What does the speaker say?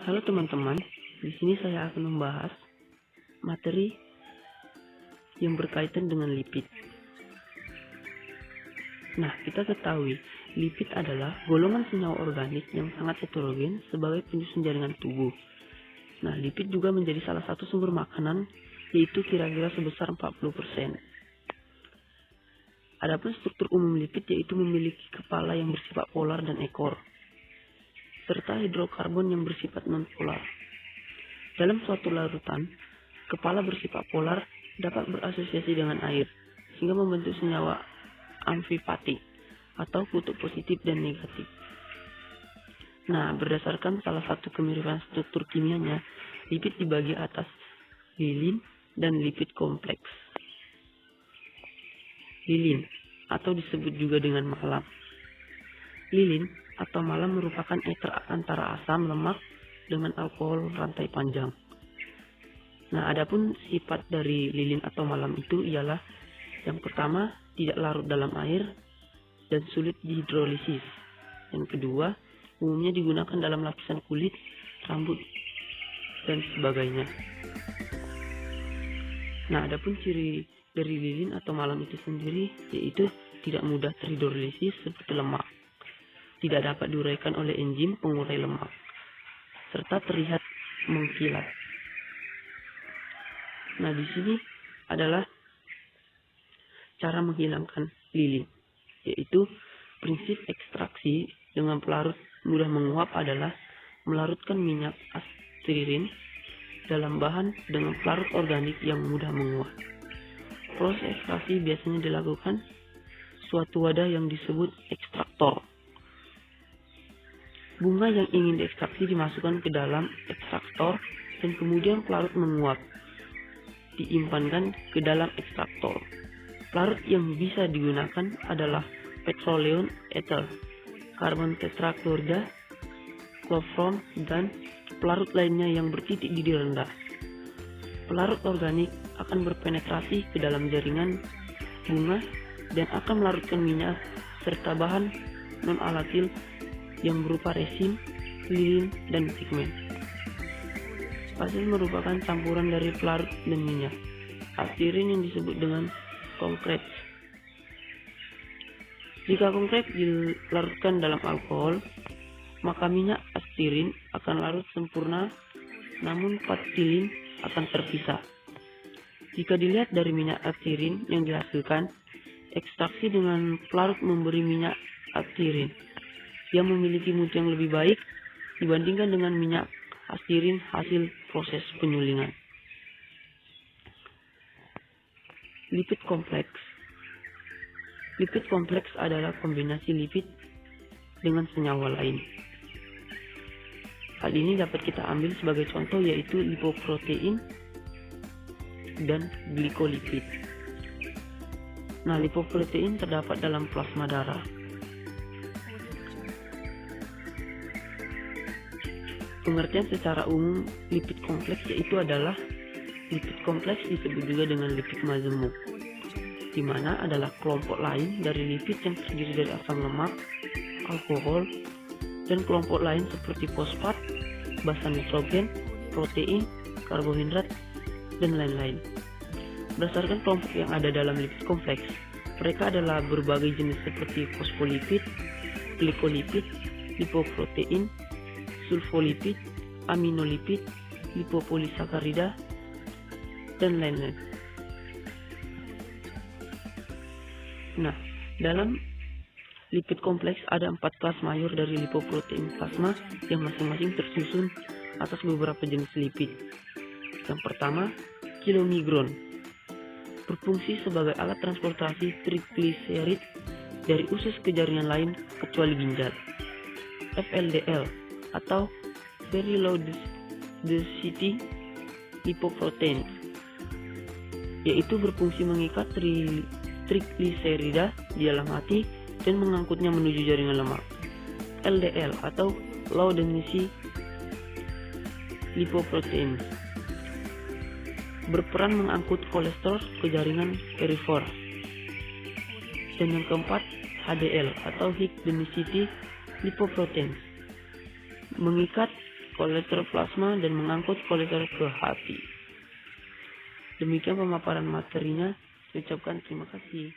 Halo teman-teman, di sini saya akan membahas materi yang berkaitan dengan lipid. Nah, kita ketahui lipid adalah golongan senyawa organik yang sangat heterogen sebagai penyusun jaringan tubuh. Nah, lipid juga menjadi salah satu sumber makanan, yaitu kira-kira sebesar 40%. Adapun struktur umum lipid yaitu memiliki kepala yang bersifat polar dan ekor, serta hidrokarbon yang bersifat non-polar. Dalam suatu larutan, kepala bersifat polar dapat berasosiasi dengan air, sehingga membentuk senyawa amfifatik atau kutub positif dan negatif. Nah, berdasarkan salah satu kemiripan struktur kimianya, lipid dibagi atas lilin dan lipid kompleks. Lilin, atau disebut juga dengan malam. Lilin atau malam merupakan ester antara asam lemak dengan alkohol rantai panjang. Nah, adapun sifat dari lilin atau malam itu ialah yang pertama, tidak larut dalam air dan sulit dihidrolisis. Yang kedua, umumnya digunakan dalam lapisan kulit, rambut, dan sebagainya. Nah, adapun ciri dari lilin atau malam itu sendiri yaitu tidak mudah terhidrolisis seperti lemak, tidak dapat diuraikan oleh enzim pengurai lemak, serta terlihat mengkilat. Nah, di sini adalah cara menghilangkan lilin, yaitu prinsip ekstraksi dengan pelarut mudah menguap adalah melarutkan minyak astirin dalam bahan dengan pelarut organik yang mudah menguap. Proses ekstraksi biasanya dilakukan suatu wadah yang disebut ekstraktor. Bunga yang ingin diekstraksi dimasukkan ke dalam ekstraktor dan kemudian pelarut menguap, diimpankan ke dalam ekstraktor. Pelarut yang bisa digunakan adalah petroleum ether, karbon tetraklorida, klorofrom, dan pelarut lainnya yang bertitik didih rendah. Pelarut organik akan berpenetrasi ke dalam jaringan bunga dan akan melarutkan minyak serta bahan non-alatil yang berupa resin, lilin, dan pigmen. Hasil merupakan campuran dari pelarut dan minyak astirin yang disebut dengan konkret. Jika konkret dilarutkan dalam alkohol, maka minyak astirin akan larut sempurna, namun patilin akan terpisah. Jika dilihat dari minyak astirin yang dihasilkan, ekstraksi dengan pelarut memberi minyak astirin yang memiliki mutu yang lebih baik dibandingkan dengan minyak astirin hasil proses penyulingan. Lipid kompleks. Lipid kompleks adalah kombinasi lipid dengan senyawa lain. Hal ini dapat kita ambil sebagai contoh yaitu lipoprotein dan glikolipid. Nah, lipoprotein terdapat dalam plasma darah. Pengertian secara umum lipid kompleks yaitu adalah lipid kompleks disebut juga dengan lipid majemuk, di mana adalah kelompok lain dari lipid yang terdiri dari asam lemak, alkohol, dan kelompok lain seperti fosfat, basa nitrogen, protein, karbohidrat, dan lain-lain. Berdasarkan kelompok yang ada dalam lipid kompleks, mereka adalah berbagai jenis seperti fosfolipid, glikolipid, lipoprotein, sulfolipid, aminolipid, lipopolisakarida, dan lain-lain. Nah, dalam lipid kompleks ada 4 kelas mayor dari lipoprotein plasma yang masing-masing tersusun atas beberapa jenis lipid. Yang pertama, kilomigron, berfungsi sebagai alat transportasi trigliserid dari usus ke jaringan lain kecuali ginjal. FLDL atau very low density lipoprotein, yaitu berfungsi mengikat trigliserida di dalam hati dan mengangkutnya menuju jaringan lemak. LDL atau low density lipoprotein, berperan mengangkut kolesterol ke jaringan perifer. Dan yang keempat, HDL atau high density lipoprotein, mengikat kolesterol plasma dan mengangkut kolesterol ke hati. Demikian pemaparan materinya. Saya ucapkan terima kasih.